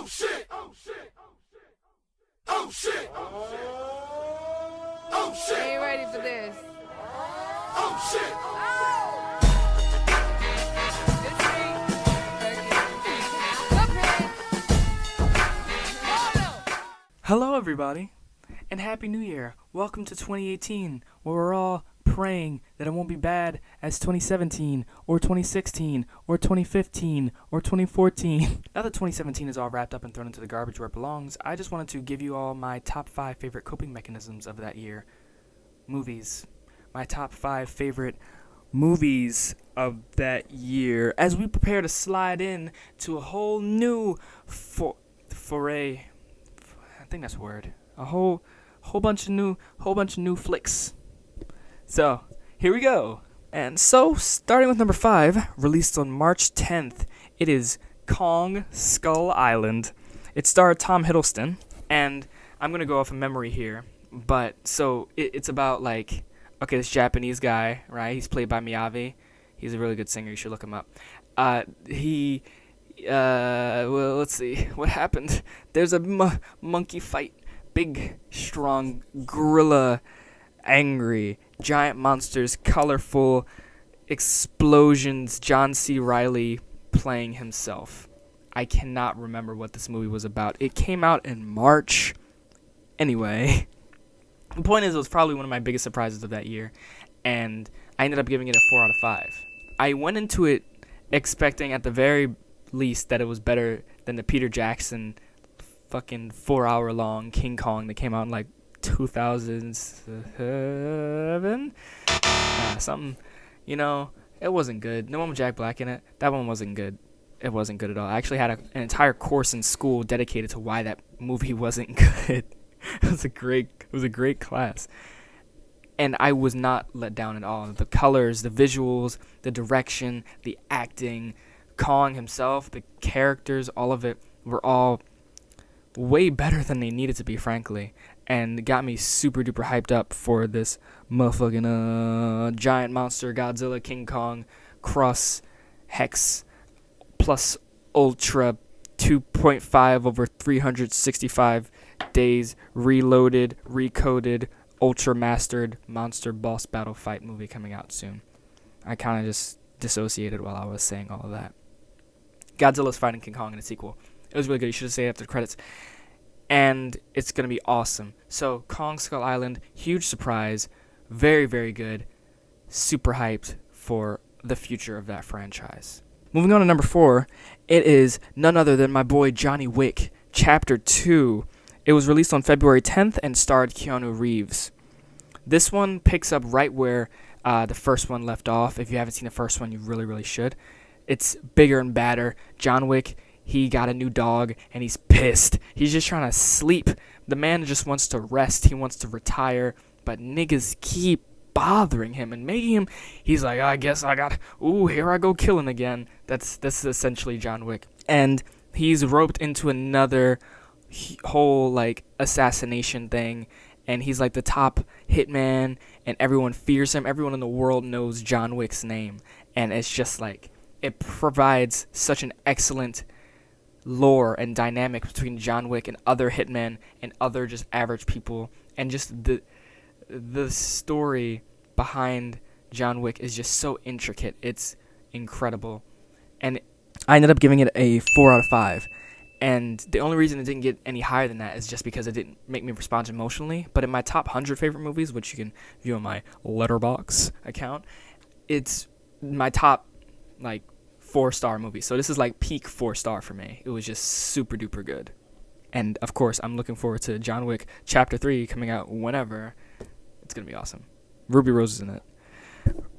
Oh shit! Oh shit! Oh shit! Oh shit! Ain't ready for this. Oh shit! Hello everybody, and Happy New Year. Welcome to 2018, where we're all praying that it won't be bad as 2017, or 2016, or 2015, or 2014. Now that 2017 is all wrapped up and thrown into the garbage where it belongs, I just wanted to give you all my top 5 favorite coping mechanisms of that year. Movies. My top 5 favorite movies of that year, as we prepare to slide in to a whole new foray. I think that's a word. A whole bunch of new flicks. So, here we go. And so, starting with number 5, released on March 10th, it is Kong Skull Island. It starred Tom Hiddleston, and I'm going to go off of memory here, but so it's about this Japanese guy, right? He's played by Miyagi. He's a really good singer. You should look him up. Well, let's see. What happened? There's a monkey fight. Big, strong gorilla, angry, giant monsters, colorful explosions. John C. Reilly playing himself. I cannot remember what this movie was about. It came out in March. Anyway, the point is, it was probably one of my biggest surprises of that year, and I ended up giving it a 4 out of 5. I went into it expecting at the very least that it was better than the Peter Jackson fucking 4-hour long King Kong that came out in 2007. Something, it wasn't good. No one with Jack Black in it. That one wasn't good. It wasn't good at all. I actually had an entire course in school dedicated to why that movie wasn't good. It was a great class. And I was not let down at all. The colors, the visuals, the direction, the acting, Kong himself, the characters, all of it were all way better than they needed to be, frankly. And it got me super duper hyped up for this motherfucking giant monster Godzilla King Kong cross hex plus ultra 2.5 over 365 days reloaded, recoded, ultra mastered monster boss battle fight movie coming out soon. I kind of just dissociated while I was saying all of that. Godzilla's fighting King Kong in a sequel. It was really good. You should have said it after the credits. And it's going to be awesome. So, Kong Skull Island, huge surprise. Very, very good. Super hyped for the future of that franchise. Moving on to number 4, it is none other than my boy Johnny Wick, Chapter 2. It was released on February 10th and starred Keanu Reeves. This one picks up right where the first one left off. If you haven't seen the first one, you really, really should. It's bigger and badder. John Wick, he got a new dog, and he's pissed. He's just trying to sleep. The man just wants to rest. He wants to retire, but niggas keep bothering him and making him. He's like, I guess I got. Ooh, here I go killing again. That's essentially John Wick, and he's roped into another whole assassination thing, and he's the top hitman, and everyone fears him. Everyone in the world knows John Wick's name, and it's just it provides such an excellent lore and dynamic between John Wick and other hitmen and other just average people, and just the story behind John Wick is just so intricate. It's incredible, and I ended up giving it a 4 out of 5. And the only reason it didn't get any higher than that is just because it didn't make me respond emotionally. But in my top 100 favorite movies, which you can view on my letterboxd account, it's my top 4-star movie. So this is peak 4-star for me. It was just super duper good. And of course, I'm looking forward to John Wick Chapter 3 coming out whenever. It's going to be awesome. Ruby Rose is in it.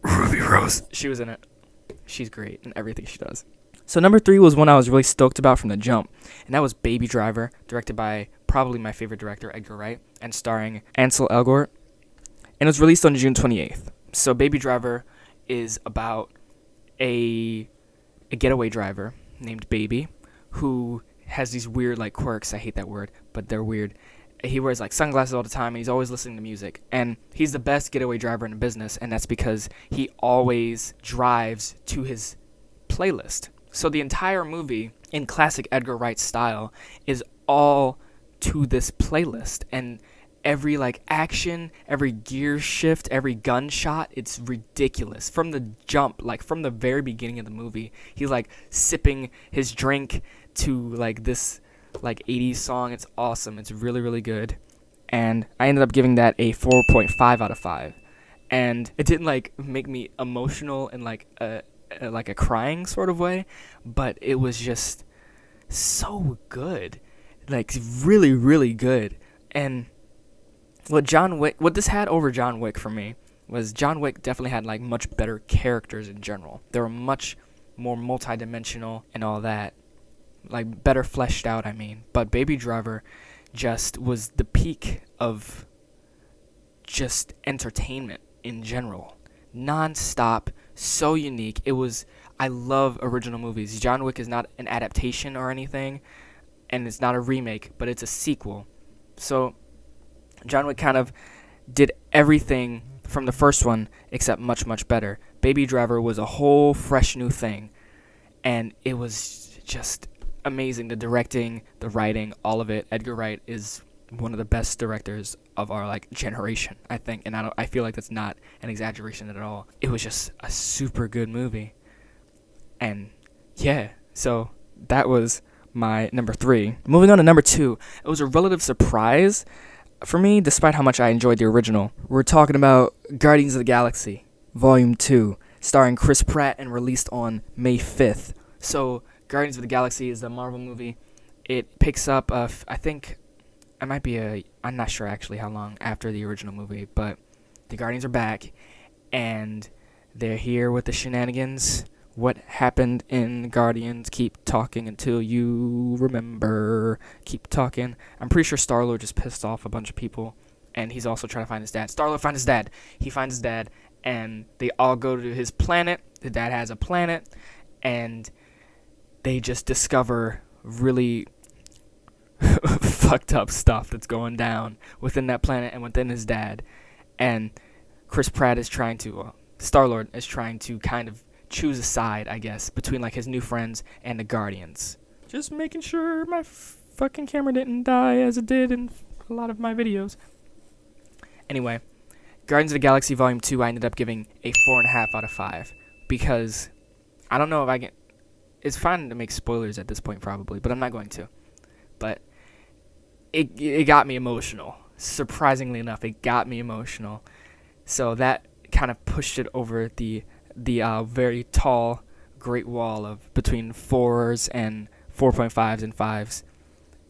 Ruby Rose. She was in it. She's great in everything she does. So number 3 was one I was really stoked about from the jump, and that was Baby Driver, directed by probably my favorite director, Edgar Wright, and starring Ansel Elgort. And it was released on June 28th. So Baby Driver is about a getaway driver named Baby who has these weird quirks. I hate that word, but they're weird. He wears sunglasses all the time, and he's always listening to music. And he's the best getaway driver in the business, and that's because he always drives to his playlist. So the entire movie in classic Edgar Wright style, is all to this playlist. And every like action, every gear shift, every gunshot, it's ridiculous. From the jump, like from the very beginning of the movie, he's like sipping his drink to like this like 80s song. It's awesome. It's really, really good. And I ended up giving that a 4.5 out of 5. And it didn't like make me emotional in like a crying sort of way, but it was just so good. Like really, really good. And what this had over John Wick for me was John Wick definitely had like much better characters in general. They were much more multidimensional and all that, like better fleshed out, I mean. But Baby Driver just was the peak of just entertainment in general. Non-stop, so unique. I love original movies. John Wick is not an adaptation or anything, and it's not a remake, but it's a sequel. So John Wick kind of did everything from the first one except much, much better. Baby Driver was a whole fresh new thing, and it was just amazing. The directing, the writing, all of it. Edgar Wright is one of the best directors of our like generation, I think, and I feel like that's not an exaggeration at all. It was just a super good movie. And yeah, so that was my number 3. Moving on to number 2, it was a relative surprise for me, despite how much I enjoyed the original. We're talking about Guardians of the Galaxy Volume 2, starring Chris Pratt and released on May 5th. So Guardians of the Galaxy is the Marvel movie. It picks up, I think, I'm not sure actually how long after the original movie, but the Guardians are back, and they're here with the shenanigans. What happened in Guardians? Keep talking until you remember. Keep talking. I'm pretty sure Star-Lord just pissed off a bunch of people, and he's also trying to find his dad. Star-Lord finds his dad. He finds his dad, and they all go to his planet. The dad has a planet, and they just discover really fucked up stuff that's going down within that planet and within his dad. And Chris Pratt is trying to, Star-Lord is trying to kind of choose a side, I guess, between like his new friends and the Guardians. Just making sure my fucking camera didn't die as it did in a lot of my videos. Anyway, Guardians of the Galaxy Volume 2, I ended up giving a 4.5 out of 5 because I don't know if I can. It's fine to make spoilers at this point probably, but I'm not going to. But it got me emotional. Surprisingly enough, it got me emotional. So that kind of pushed it over the very tall great wall of between 4s and 4.5s and 5s.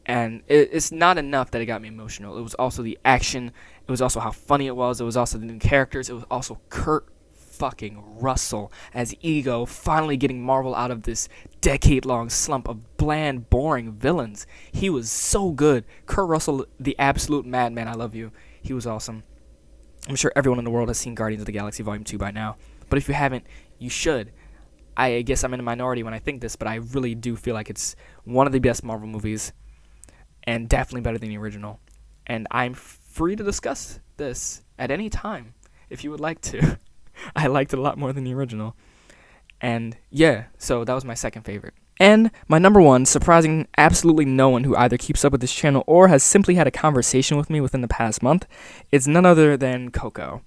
And it's not enough that it got me emotional. It was also the action. It was also how funny it was. It was also the new characters. It was also Kurt fucking Russell as Ego finally getting Marvel out of this decade-long slump of bland, boring villains. He was so good. Kurt Russell, the absolute madman. I love you. He was awesome. I'm sure everyone in the world has seen Guardians of the Galaxy Volume 2 by now. But if you haven't, you should. I guess I'm in a minority when I think this, but I really do feel like it's one of the best Marvel movies and definitely better than the original. And I'm free to discuss this at any time if you would like to. I liked it a lot more than the original. And yeah, so that was my second favorite. And my number 1, surprising absolutely no one who either keeps up with this channel or has simply had a conversation with me within the past month, it's none other than Coco.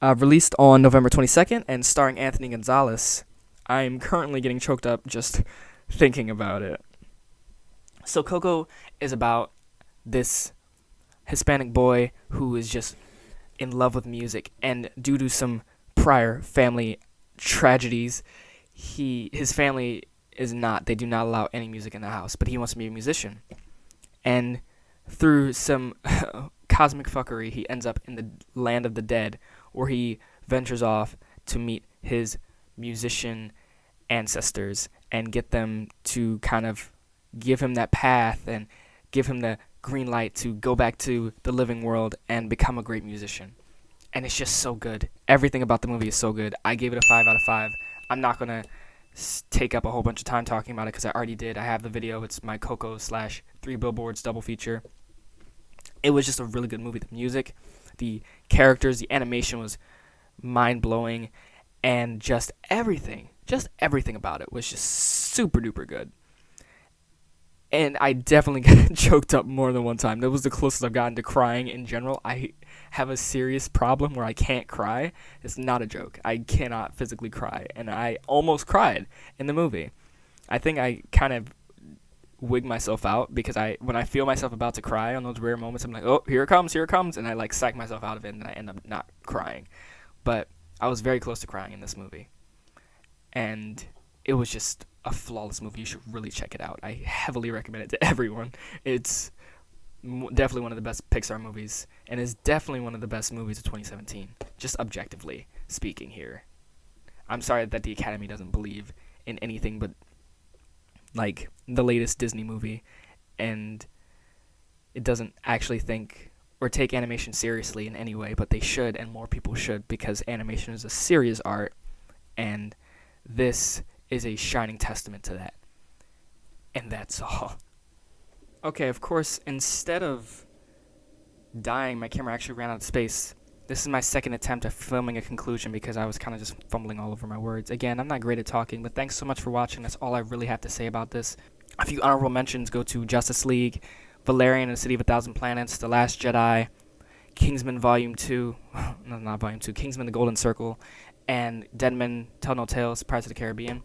Released on November 22nd and starring Anthony Gonzalez. I'm currently getting choked up just thinking about it. So Coco is about this Hispanic boy who is just in love with music, and due to some prior family tragedies, his family they do not allow any music in the house, but he wants to be a musician. And through some cosmic fuckery, he ends up in the land of the dead, where he ventures off to meet his musician ancestors and get them to kind of give him that path and give him the green light to go back to the living world and become a great musician. And it's just so good. Everything about the movie is so good. I gave it a 5 out of 5. I'm not going to take up a whole bunch of time talking about it because I already did. I have the video. It's my Coco / 3 Billboards double feature. It was just a really good movie. The music, the characters, the animation was mind-blowing, and just everything about it was just super duper good. And I definitely got choked up more than one time. That was the closest I've gotten to crying in general. I have a serious problem where I can't cry. It's not a joke. I cannot physically cry. And I almost cried in the movie. I think I kind of wig myself out because when I feel myself about to cry on those rare moments, I'm like, oh, here it comes, and I like psych myself out of it, and then I end up not crying. But I was very close to crying in this movie. And it was just a flawless movie. You should really check it out. I heavily recommend it to everyone. It's definitely one of the best Pixar movies, and is definitely one of the best movies of 2017, just objectively speaking here. I'm sorry that the Academy doesn't believe in anything but like the latest Disney movie, and it doesn't actually think or take animation seriously in any way, but they should, and more people should, because animation is a serious art, and this is a shining testament to that. And that's all. Okay, of course, instead of dying, my camera actually ran out of space. This is my second attempt at filming a conclusion because I was kind of just fumbling all over my words. Again, I'm not great at talking, but thanks so much for watching. That's all I really have to say about this. A few honorable mentions go to Justice League, Valerian and the City of a Thousand Planets, The Last Jedi, Kingsman Volume 2, no, not Volume 2, Kingsman The Golden Circle, and Dead Men Tell No Tales, Pirates of the Caribbean.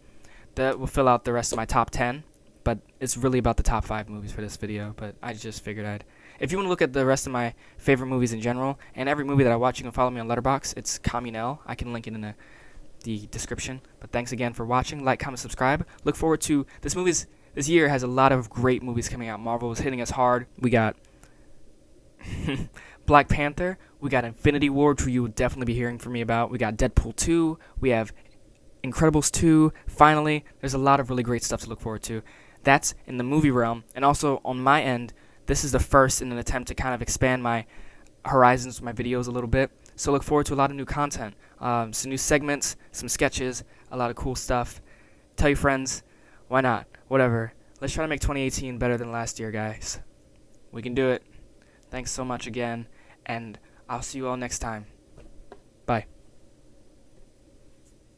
That will fill out the rest of my top 10, but it's really about the top 5 movies for this video, but I just figured if you want to look at the rest of my favorite movies in general, and every movie that I watch, you can follow me on Letterboxd. It's Communel. I can link it in the description. But thanks again for watching. Like, comment, subscribe. Look forward to this year has a lot of great movies coming out. Marvel is hitting us hard. We got Black Panther. We got Infinity War, which you will definitely be hearing from me about. We got Deadpool 2. We have Incredibles 2. Finally, there's a lot of really great stuff to look forward to. That's in the movie realm. And also, on my end, this is the first in an attempt to kind of expand my horizons with my videos a little bit. So look forward to a lot of new content. Some new segments, some sketches, a lot of cool stuff. Tell your friends. Why not? Whatever. Let's try to make 2018 better than last year, guys. We can do it. Thanks so much again, and I'll see you all next time.